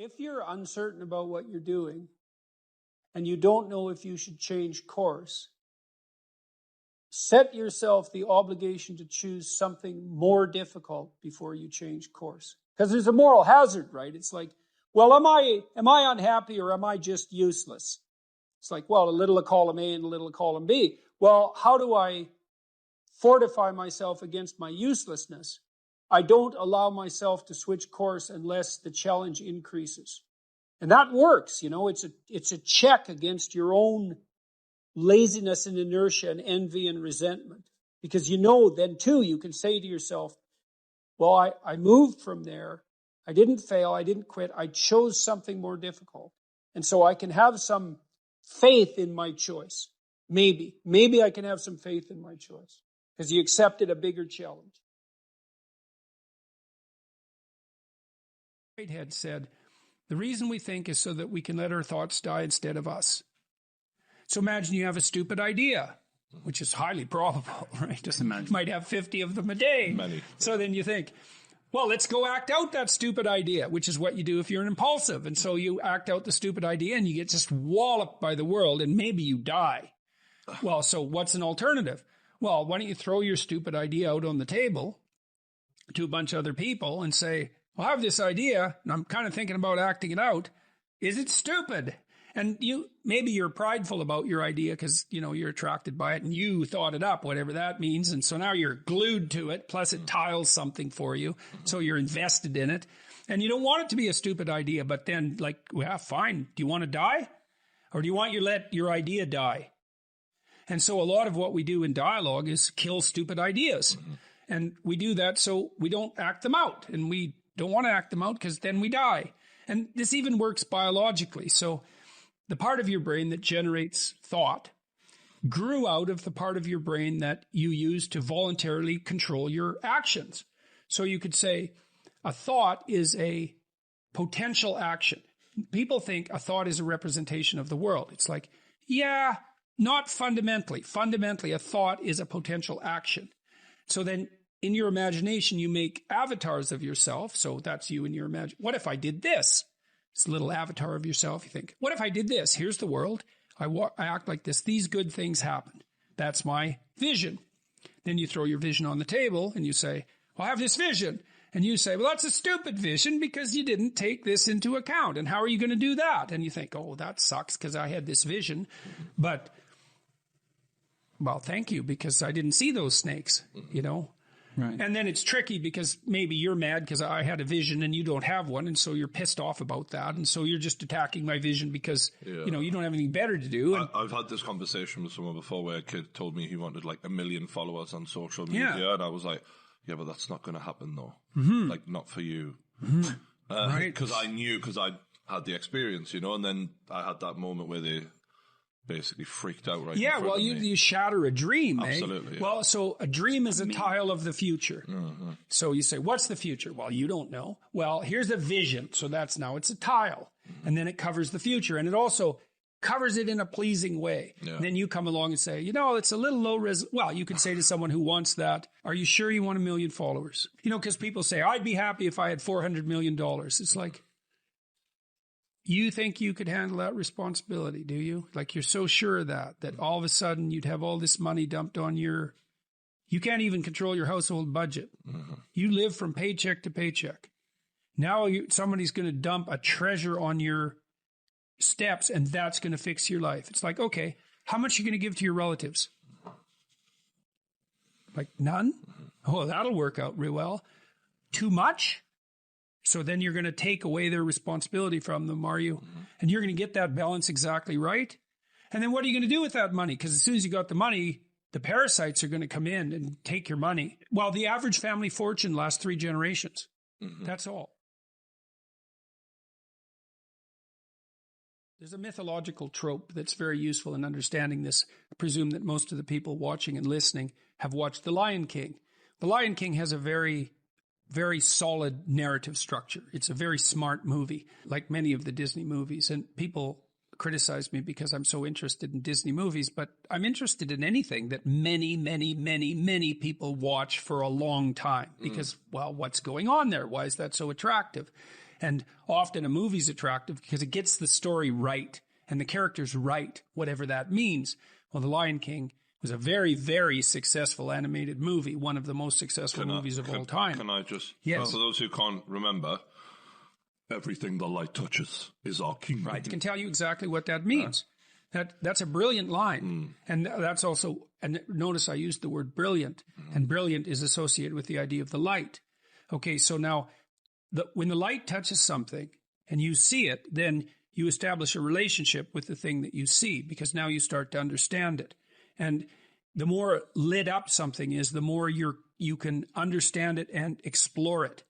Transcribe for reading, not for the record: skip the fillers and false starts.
If you're uncertain about what you're doing and you don't know if you should change course, set yourself the obligation to choose something more difficult before you change course. Because there's a moral hazard, right? It's like, well, am I unhappy or am I just useless? It's like, well, a little of column A and a little of column B. Well, how do I fortify myself against my uselessness? I don't allow myself to switch course unless the challenge increases. And that works, it's a check against your own laziness and inertia and envy and resentment. Because then too, you can say to yourself, well, I moved from there. I didn't fail. I didn't quit. I chose something more difficult. And so I can have some faith in my choice. Maybe I can have some faith in my choice because you accepted a bigger challenge. Whitehead said, the reason we think is so that we can let our thoughts die instead of us. So imagine you have a stupid idea, which is highly probable, right? Just imagine. You might have 50 of them a day. Many. So then you think, well, let's go act out that stupid idea, which is what you do if you're an impulsive. And so you act out the stupid idea and you get just walloped by the world and maybe you die. Well, so what's an alternative? Well, why don't you throw your stupid idea out on the table to a bunch of other people and say, well, I have this idea and I'm kind of thinking about acting it out. Is it stupid? And maybe you're prideful about your idea because, you're attracted by it and you thought it up, whatever that means. And so now you're glued to it. Plus it tiles something for you. So you're invested in it and you don't want it to be a stupid idea. But then fine. Do you want to die or do you want let your idea die? And so a lot of what we do in dialogue is kill stupid ideas. Mm-hmm. And we do that so we don't act them out. And we don't want to act them out because then we die. And this even works biologically. So the part of your brain that generates thought grew out of the part of your brain that you use to voluntarily control your actions. So you could say a thought is a potential action. People think a thought is a representation of the world. It's like, yeah, not fundamentally. Fundamentally, a thought is a potential action. So then in your imagination, you make avatars of yourself. So that's you in your imagination. What if I did this? It's a little avatar of yourself. You think, what if I did this? Here's the world. I act like this. These good things happen. That's my vision. Then you throw your vision on the table and you say, well, I have this vision. And you say, well, that's a stupid vision because you didn't take this into account. And how are you going to do that? And you think, oh, that sucks because I had this vision. But, well, thank you because I didn't see those snakes, Right. And then it's tricky because maybe you're mad because I had a vision and you don't have one. And so you're pissed off about that. And so you're just attacking my vision because, you don't have anything better to do. And I've had this conversation with someone before where a kid told me he wanted 1 million followers on social media. Yeah. And I was like, yeah, but that's not going to happen though. Mm-hmm. Not for you. Mm-hmm. Right. Because I knew, because I had the experience, and then I had that moment where they basically freaked out right in front of me. You shatter a dream, Absolutely. Yeah. Well, so a dream is a tile of the future. Mm-hmm. So you say, what's the future? Well, you don't know. Well, here's a vision. So it's a tile. Mm-hmm. And then it covers the future. And it also covers it in a pleasing way. Yeah. And then you come along and say, it's a little low res. Well, you could say to someone who wants that, are you sure you want 1 million followers? Because people say, I'd be happy if I had $400 million. It's like, you think you could handle that responsibility, do you? Like you're so sure of that all of a sudden you'd have all this money dumped on you can't even control your household budget. Mm-hmm. You live from paycheck to paycheck. Now somebody's going to dump a treasure on your steps and that's going to fix your life. It's like, okay, how much are you going to give to your relatives? Like none? Oh, that'll work out real well. Too much? So then you're going to take away their responsibility from them, are you? Mm-hmm. And you're going to get that balance exactly right. And then what are you going to do with that money? Because as soon as you got the money, the parasites are going to come in and take your money. Well, the average family fortune lasts 3 generations. Mm-hmm. That's all. There's a mythological trope that's very useful in understanding this. I presume that most of the people watching and listening have watched The Lion King. The Lion King has a very solid narrative structure. It's a very smart movie, like many of the Disney movies. And people criticize me because I'm so interested in Disney movies, but I'm interested in anything that many, many, many, many people watch for a long time because, well, what's going on there? Why is that so attractive? And often a movie's attractive because it gets the story right and the characters right, whatever that means. Well, The Lion King was a very, very successful animated movie, one of the most successful movies of all time. Can I just, yes. For those who can't remember, everything the light touches is our kingdom. Right, I can tell you exactly what that means. That's a brilliant line. And that's also, and notice I used the word brilliant, and brilliant is associated with the idea of the light. Okay, so now, when the light touches something and you see it, then you establish a relationship with the thing that you see, because now you start to understand it. And the more lit up something is, the more you can understand it and explore it.